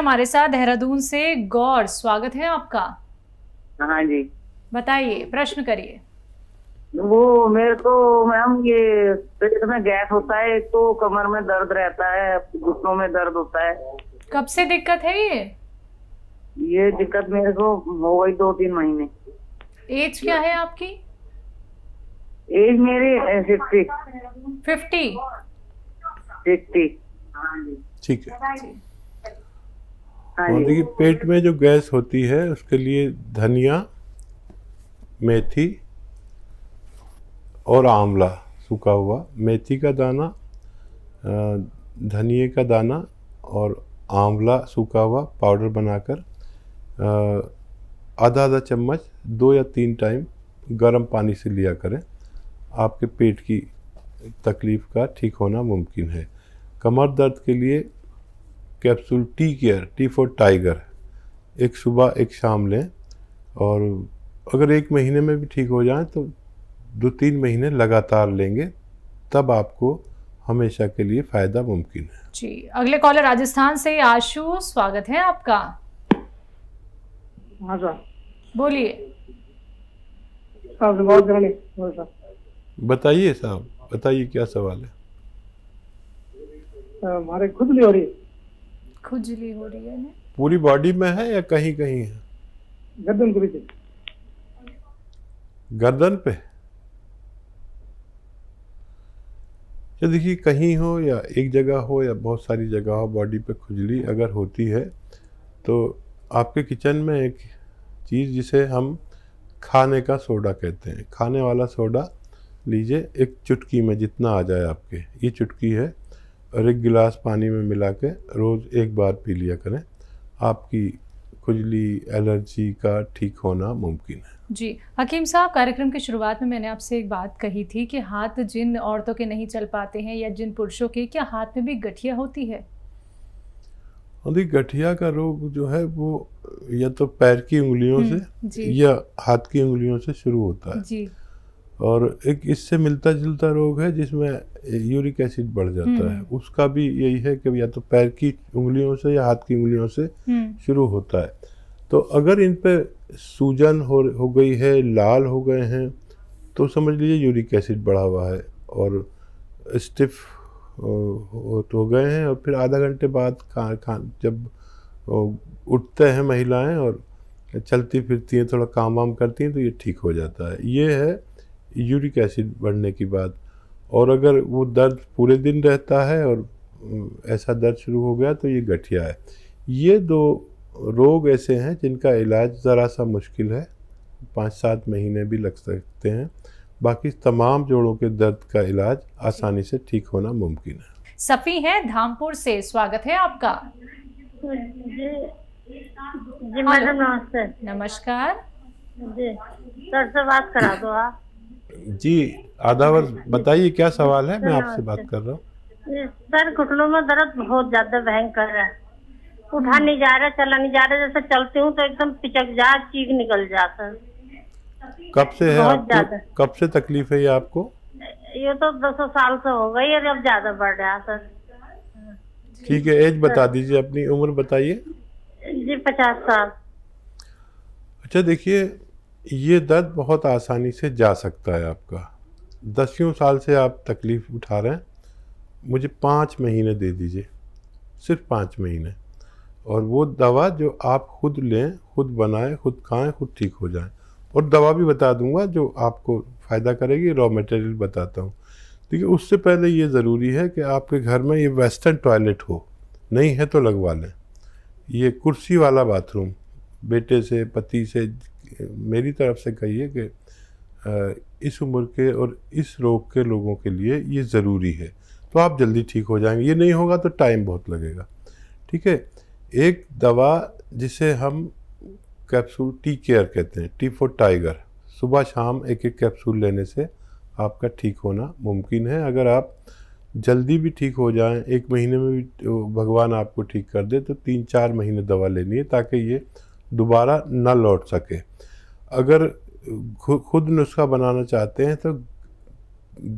हमारे साथ देहरादून से गौर, स्वागत है आपका। हाँ जी। बताइए, प्रश्न करिए। वो मेरे को मैम ये पेट में गैस होता है, एक तो कमर में दर्द रहता है, घुटनों में दर्द होता है। कब से दिक्कत है ये दिक्कत मेरे को हो गई 2-3 महीने। एज क्या है आपकी? एज मेरी 60। 50? 60। ठीक है। हाँ और जी। देखिए, पेट में जो गैस होती है उसके लिए धनिया, मेथी और आंवला सूखा हुआ, मेथी का दाना, धनिए का दाना और आंवला सूखा हुआ पाउडर बनाकर आधा आधा चम्मच 2 या 3 टाइम गर्म पानी से लिया करें। आपके पेट की तकलीफ़ का ठीक होना मुमकिन है। कमर दर्द के लिए capsule tea care, T for tiger, एक सुबह एक शाम लें, और अगर 1 महीने में भी ठीक हो जाए तो 2-3 महीने लगातार लेंगे, तब आपको हमेशा के लिए फ़ायदा मुमकिन है। जी, अगले कॉलर राजस्थान से आशु, स्वागत है आपका। हाँ सर। बोलिए। बताइए साहब, बताइए क्या सवाल है। हमारे खुजली हो रही है। खुजली हो रही है ना? पूरी बॉडी में है या कहीं कहीं है? गर्दन के पीछे। गर्दन पे? तो देखिए, कहीं हो या एक जगह हो या बहुत सारी जगह हो, बॉडी पे खुजली अगर होती है तो आपके किचन में एक चीज़ जिसे हम खाने का सोडा कहते हैं, खाने वाला सोडा लीजिए, एक चुटकी में जितना आ जाए आपके, ये चुटकी है, और 1 गिलास पानी में मिला के रोज़ 1 बार पी लिया करें। आपकी खुजली, एलर्जी का ठीक होना मुमकिन है। जी, हकीम साहब, कार्यक्रम की शुरुआत में मैंने आपसे एक बात कही थी कि हाथ जिन औरतों के नहीं चल पाते हैं या जिन पुरुषों के, क्या हाथ में भी गठिया होती है? और गठिया का रोग जो है वो या तो पैर की उंगलियों से या हाथ की उंगलियों से शुरू होता है जी। और एक इससे मिलता जुलता रोग है जिसमें यूरिक एसिड बढ़ जाता है, उसका भी यही है कि या तो पैर की उंगलियों से या हाथ की उंगलियों से शुरू होता है। तो अगर इन पे सूजन हो गई है, लाल हो गए हैं, तो समझ लीजिए यूरिक एसिड बढ़ा हुआ है और स्टिफ हो गए हैं, और फिर आधा घंटे बाद जब उठते हैं महिलाएं और चलती फिरती हैं, थोड़ा काम वाम करती हैं, तो ये ठीक हो जाता है। ये है यूरिक एसिड बढ़ने की बात। और अगर वो दर्द पूरे दिन रहता है और ऐसा दर्द शुरू हो गया तो ये गठिया है। ये 2 रोग ऐसे हैं जिनका इलाज ज़रा सा मुश्किल है, 5-7 महीने भी लग सकते हैं। बाकी तमाम जोड़ों के दर्द का इलाज आसानी से ठीक होना मुमकिन है। सफ़ी है धामपुर से, स्वागत है आपका। जी मैडम नमस्ते। नमस्कार जी सर से बात करा दो आप। जी, आदावर बताइए क्या सवाल है, मैं आपसे बात कर रहा हूँ। सर, घुटनों में दर्द बहुत ज्यादा भयंकर है, उठा नहीं जा रहा, चला नहीं जा रहा, जैसे चलती हूँ तो एकदम पिचक जा, चीख निकल जाता है। कब से है बहुत आपको, कब से तकलीफ है ये आपको? ये तो 200 साल से हो गई और अब ज्यादा बढ़ रहा है सर। ठीक है, एज बता दीजिए, अपनी उम्र बताइए। जी 50 साल। अच्छा, देखिए, ये दर्द बहुत आसानी से जा सकता है आपका। 10 साल से आप तकलीफ़ उठा रहे हैं, मुझे 5 महीने दे दीजिए, सिर्फ 5 महीने, और वो दवा जो आप खुद लें, खुद बनाएं, खुद खाएं, खुद ठीक हो जाएं। और दवा भी बता दूंगा जो आपको फ़ायदा करेगी, रॉ मटेरियल बताता हूँ। देखिए, उससे पहले ये ज़रूरी है कि आपके घर में ये वेस्टर्न टॉयलेट हो, नहीं है तो लगवा लें। ये कुर्सी वाला बाथरूम बेटे से, पति से, मेरी तरफ से कहिए कि इस उम्र के और इस रोग के लोगों के लिए ये ज़रूरी है, तो आप जल्दी ठीक हो जाएंगे। ये नहीं होगा तो टाइम बहुत लगेगा। ठीक है, एक दवा जिसे हम कैप्सूल टी केयर कहते हैं, टी फॉर टाइगर, सुबह शाम 1-1 कैप्सूल लेने से आपका ठीक होना मुमकिन है। अगर आप जल्दी भी ठीक हो जाएं, 1 महीने में भी भगवान आपको ठीक कर दे, तो 3-4 महीने दवा लेनी है ताकि ये दोबारा ना लौट सके। अगर खुद नुस्खा बनाना चाहते हैं तो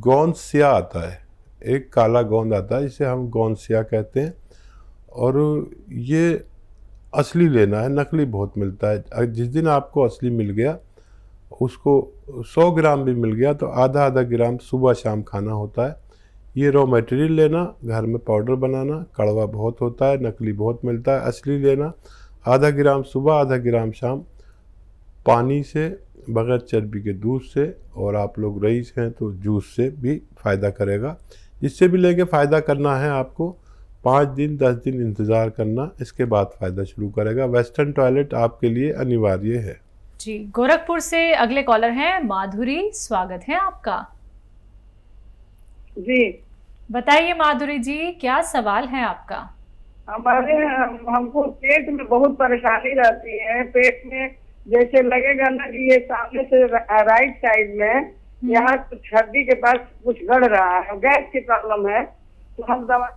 गोंद सिया आता है, एक काला गोंद आता है जिसे हम गोंद सिया कहते हैं, और ये असली लेना है, नकली बहुत मिलता है। जिस दिन आपको असली मिल गया, उसको 100 ग्राम भी मिल गया तो आधा आधा ग्राम सुबह शाम खाना होता है। ये रॉ मटेरियल लेना, घर में पाउडर बनाना, कड़वा बहुत होता है, नकली बहुत मिलता है। असली लेना, आधा ग्राम सुबह आधा ग्राम शाम, पानी से, बगैर चर्बी के दूध से, और आप लोग रईस हैं तो जूस से भी फ़ायदा करेगा। जिससे भी लेके फ़ायदा करना है आपको 5 दिन 10 दिन इंतज़ार करना, इसके बाद फ़ायदा शुरू करेगा। वेस्टर्न टॉयलेट आपके लिए अनिवार्य है। जी, गोरखपुर से अगले कॉलर हैं माधुरी, स्वागत है आपका। जी, बताइए माधुरी जी, क्या सवाल है आपका? हमको पेट में बहुत परेशानी रहती है। पेट में जैसे लगेगा ना कि ये सामने से राइट साइड में यहाँ कुछ हड्डी के पास कुछ गड़ रहा है, गैस की प्रॉब्लम है, तो हम दवा।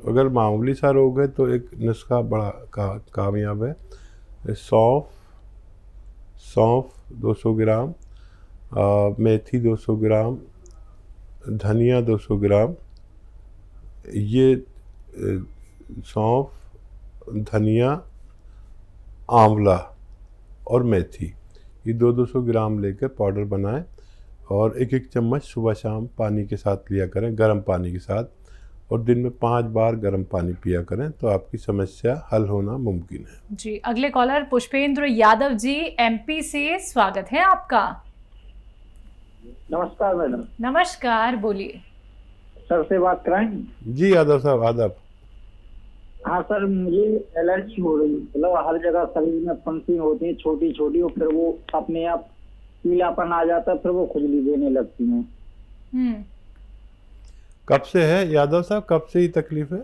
अगर मामूली सा रोग है तो एक नुस्खा बड़ा कामयाब है। सौंफ 200 ग्राम, मेथी 200 ग्राम, धनिया 200 ग्राम। ये सौंफ, धनिया, आंवला और मेथी, ये 200 ग्राम लेकर पाउडर बनाएं और 1-1 चम्मच सुबह शाम पानी के साथ लिया करें, गर्म पानी के साथ, और दिन में 5 बार गर्म पानी पिया करें तो आपकी समस्या हल होना मुमकिन है। जी, अगले कॉलर पुष्पेंद्र यादव जी, एमपी से, स्वागत है आपका। नमस्कार मैडम। नमस्कार, बोलिए। सर से बात कराएंगे? जी यादव साहब, आदाब। हाँ सर, मुझे एलर्जी हो रही है, मतलब हर जगह शरीर में फंसिंग होती है छोटी छोटी, और फिर वो अपने आप पीलापन आ जाता है, फिर वो खुजली देने लगती है। कब से है यादव साहब, कब से ही तकलीफ है?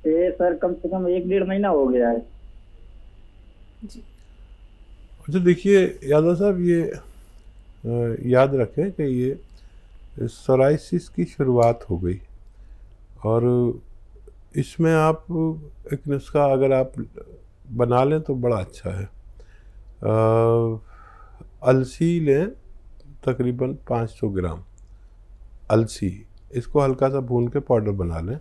ये सर कम से कम 1-1.5 महीना हो गया है। अच्छा देखिए यादव साहब, ये याद रखें कि ये सोराइसिस की शुरुआत हो गई, और इसमें आप एक नुस्खा अगर आप बना लें तो बड़ा अच्छा है। अलसी लें, तकरीबन 500 ग्राम अलसी, इसको हल्का सा भून के पाउडर बना लें।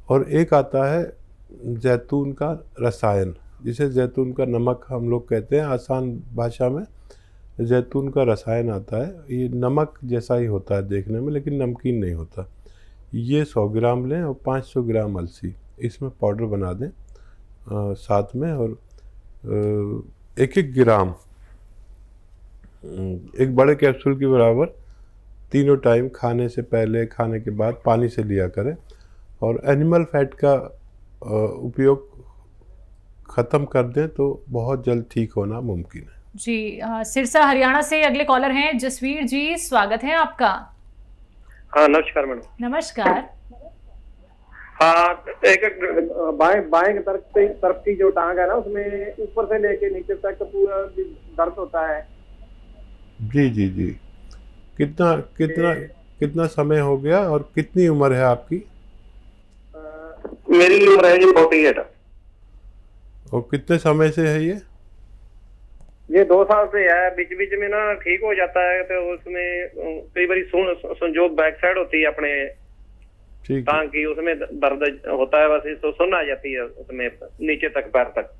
और एक आता है जैतून का रसायन, जिसे जैतून का नमक हम लोग कहते हैं आसान भाषा में। जैतून का रसायन आता है, ये नमक जैसा ही होता है देखने में, लेकिन नमकीन नहीं होता। ये 100 ग्राम लें और 500 ग्राम अलसी, इसमें पाउडर बना दें साथ में, और 1-1 ग्राम, एक बड़े कैप्सूल के बराबर, तीनों टाइम खाने से पहले, खाने के बाद पानी से लिया करें। और एनिमल फैट का उपयोग ख़त्म कर दें तो बहुत जल्द ठीक होना मुमकिन है। जी, सिरसा हरियाणा से अगले कॉलर हैं जसवीर जी, स्वागत है आपका। हाँ नमस्कार मैडम। नमस्कार। हाँ, एक बाएं की तरफ की जो टांग है ना, उसमें ऊपर से लेके नीचे तक पूरा दर्द होता है। जी जी जी, कितना समय हो गया और कितनी उम्र है आपकी? मेरी उम्र है जी 48। और कितने समय से है ये 2 साल से है। बीच बीच में ना ठीक हो जाता है, तो उसमें कई बार जो बैक साइड होती है अपने टांग की, उसमें दर्द होता है, बस तो सुन आ जाती है उसमें नीचे तक, पैर तक।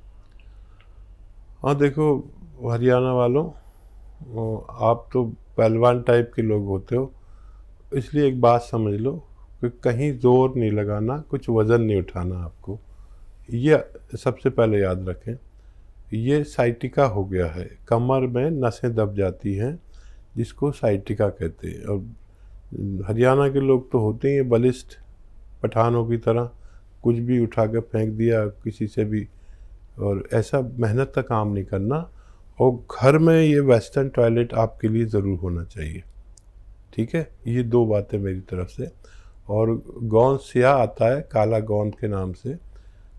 हाँ देखो हरियाणा वालों, आप तो पहलवान टाइप के लोग होते हो, इसलिए एक बात समझ लो कि कहीं जोर नहीं लगाना, कुछ वज़न नहीं उठाना आपको, ये सबसे पहले याद रखें। ये साइटिका हो गया है, कमर में नसें दब जाती हैं, जिसको साइटिका कहते हैं। और हरियाणा के लोग तो होते ही हैं बलिष्ठ, पठानों की तरह, कुछ भी उठा कर फेंक दिया किसी से भी, और ऐसा मेहनत का काम नहीं करना। और घर में ये वेस्टर्न टॉयलेट आपके लिए ज़रूर होना चाहिए, ठीक है? ये 2 बातें मेरी तरफ से। और गोंद स्याह आता है काला गोंद के नाम से,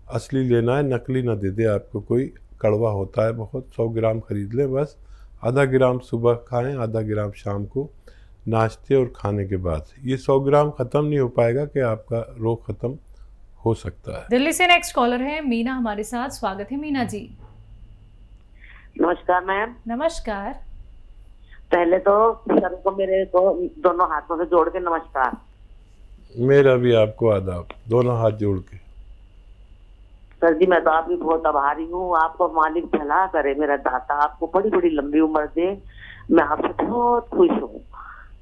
असली लेना है, नकली ना दे दे आपको कोई, कड़वा होता है बहुत। 100 ग्राम खरीद लें बस, आधा ग्राम सुबह खाएं, आधा ग्राम शाम को नाश्ते और खाने के बाद। ये 100 ग्राम ख़त्म नहीं हो पाएगा कि आपका रोग ख़त्म हो सकता है। दिल्ली से नेक्स्ट कॉलर है मीना हमारे साथ, स्वागत है मीना जी। नमस्कार मैम। नमस्कार। पहले तो सर को मेरे को दोनों हाथों से जोड़ के नमस्कार। मेरा भी आपको आदाब, दोनों हाथ जोड़ के। सर जी मैं तो आपकी बहुत आभारी हूँ, आपको मालिक भला करे, मेरा दाता आपको बड़ी बड़ी लंबी उम्र दे। मैं आपसे बहुत खुश हूँ,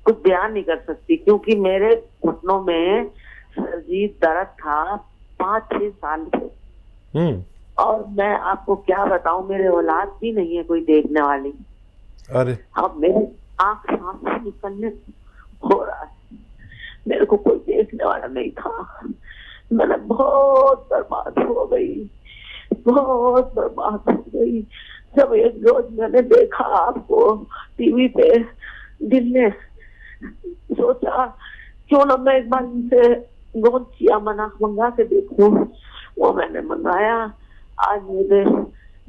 कुछ बयान नहीं कर सकती, क्योंकि मेरे घुटनों में सर जी दर्द था 5-6 साल से। और मैं आपको क्या बताऊं, मेरे औलाद भी नहीं है कोई देखने वाली। अरे अब मेरे आंख सांस से निकलने हो रहा है, मेरे को कोई देखने वाला नहीं था। मैंने बहुत बर्बाद हो गई, बहुत बर्बाद हो गई। जब एक रोज मैंने देखा आपको टीवी पे, दिल ने सोचा क्यों ना मैं एक बार इनसे गोंद चिया मंगा के देखूं। वो मैंने मंगाया, आज मुझे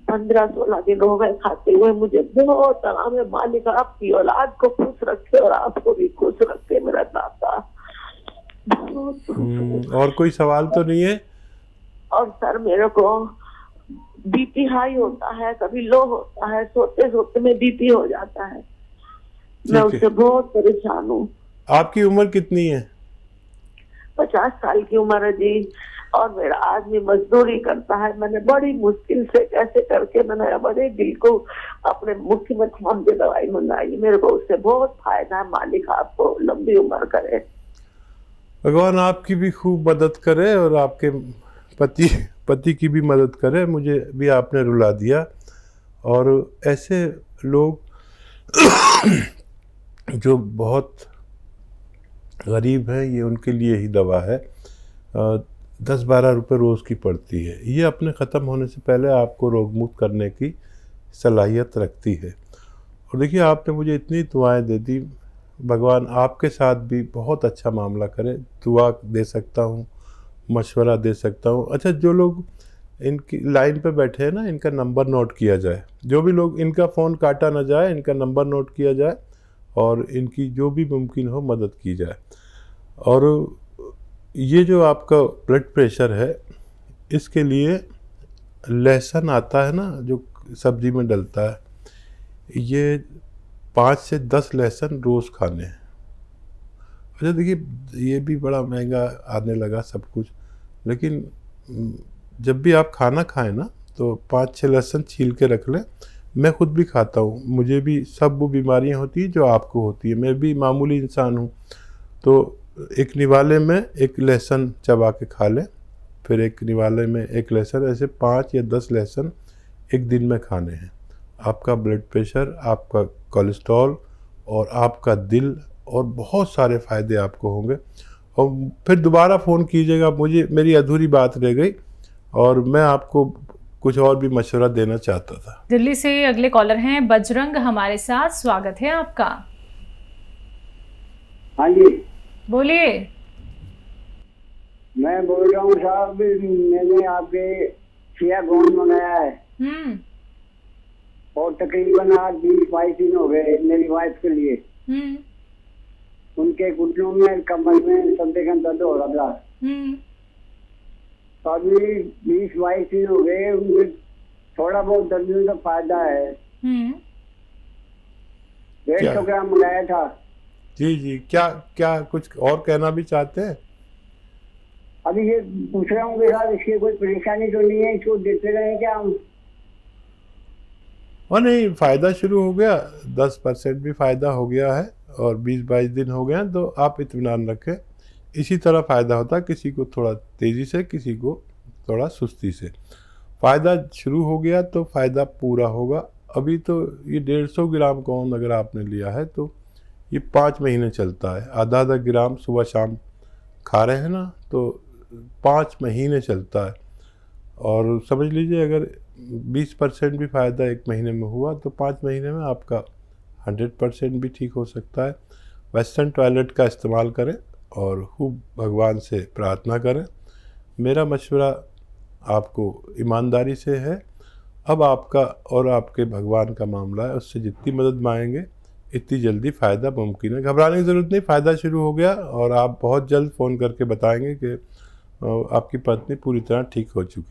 15-16 दिन हो गए खाते हुए। मुझे बहुत आराम है। मालिक आपकी औलाद को खुश रखे और आपको भी खुश रखे मेरा दाता। और कोई सवाल तो नहीं है? और सर मेरे को बीपी हाई होता है, कभी लो होता है, सोते सोते में बीपी हो जाता है। मैं उससे बहुत परेशान हूँ। आपकी उम्र कितनी है? 50 साल की उम्र है जी। और मेरा आदमी मजदूरी करता है। मैंने बड़ी मुश्किल से कैसे करके मैंने बड़े दिल को अपने मुट्ठी में थाम के दवाई मंगाई। मेरे को उससे बहुत फायदा है। मालिक आपको लंबी उम्र करे, भगवान आपकी भी खूब मदद करे और आपके पति की भी मदद करे। मुझे भी आपने रुला दिया। और ऐसे लोग जो बहुत गरीब हैं, ये उनके लिए ही दवा है। 10-12 रुपये रोज़ की पड़ती है। ये अपने ख़त्म होने से पहले आपको रोग मुक्त करने की सलाहियत रखती है। और देखिए आपने मुझे इतनी दुआएं दे दी, भगवान आपके साथ भी बहुत अच्छा मामला करे। दुआ दे सकता हूँ, मशवरा दे सकता हूँ। अच्छा, जो लोग इनकी लाइन पे बैठे हैं ना, इनका नंबर नोट किया जाए। जो भी लोग, इनका फ़ोन काटा ना जाए, इनका नंबर नोट किया जाए और इनकी जो भी मुमकिन हो मदद की जाए। और ये जो आपका ब्लड प्रेशर है, इसके लिए लहसुन आता है ना, जो सब्जी में डलता है, ये 5 से 10 लहसुन रोज़ खाने हैं। अच्छा देखिए, ये भी बड़ा महंगा आने लगा सब कुछ, लेकिन जब भी आप खाना खाएं ना, तो 5-6 लहसुन छील के रख लें। मैं खुद भी खाता हूँ, मुझे भी सब वो बीमारियाँ होती हैं जो आपको होती है। मैं भी मामूली इंसान हूँ। तो एक निवाले में एक लहसुन चबा के खा लें, फिर एक निवाले में एक लहसुन, ऐसे 5 या 10 लहसुन एक दिन में खाने हैं। आपका ब्लड प्रेशर, आपका कोलेस्ट्रॉल और आपका दिल और बहुत सारे फ़ायदे आपको होंगे। और फिर दोबारा फ़ोन कीजिएगा, मुझे मेरी अधूरी बात रह गई और मैं आपको कुछ और भी मशवरा देना चाहता था। दिल्ली से अगले कॉलर हैं बजरंग हमारे साथ, स्वागत है आपका। हाँ जी बोलिए। मैं बोल रहा हूँ साहब, मैंने आपके चिया गोंद मंगाया है और तकरीबन आज 20-22 दिन हो गए मेरी वाइफ के लिए। उनके घुटनों में, कमर में सब जगह दर्द हो रहा था। अभी 20-22 दिन हो गए, उनके थोड़ा बहुत दर्द में तो फायदा है। 150 ग्राम मंगाया था। जी, क्या कुछ और कहना भी चाहते हैं? अभी ये पूछ रहा हूँ कि साहब इसकी कोई परेशानी तो नहीं है, इसको देते रहे क्या हम? और नहीं, फ़ायदा शुरू हो गया, 10% भी फ़ायदा हो गया है और 20-22 दिन हो गए हैं, तो आप इत्मीनान रखें। इसी तरह फ़ायदा होता है, किसी को थोड़ा तेज़ी से, किसी को थोड़ा सुस्ती से। फ़ायदा शुरू हो गया तो फ़ायदा पूरा होगा। अभी तो ये 150 ग्राम गोंद अगर आपने लिया है तो ये 5 महीने चलता है। आधा ग्राम सुबह शाम खा रहे हैं ना, तो 5 महीने चलता है। और समझ लीजिए अगर 20% भी फ़ायदा 1 महीने में हुआ तो 5 महीने में आपका 100% भी ठीक हो सकता है। वेस्टर्न टॉयलेट का इस्तेमाल करें और खूब भगवान से प्रार्थना करें। मेरा मशवरा आपको ईमानदारी से है। अब आपका और आपके भगवान का मामला है, उससे जितनी मदद मांगेंगे इतनी जल्दी फ़ायदा मुमकिन है। घबराने की ज़रूरत नहीं, फ़ायदा शुरू हो गया और आप बहुत जल्द फ़ोन करके बताएंगे कि आपकी पत्नी पूरी तरह ठीक हो चुकी है।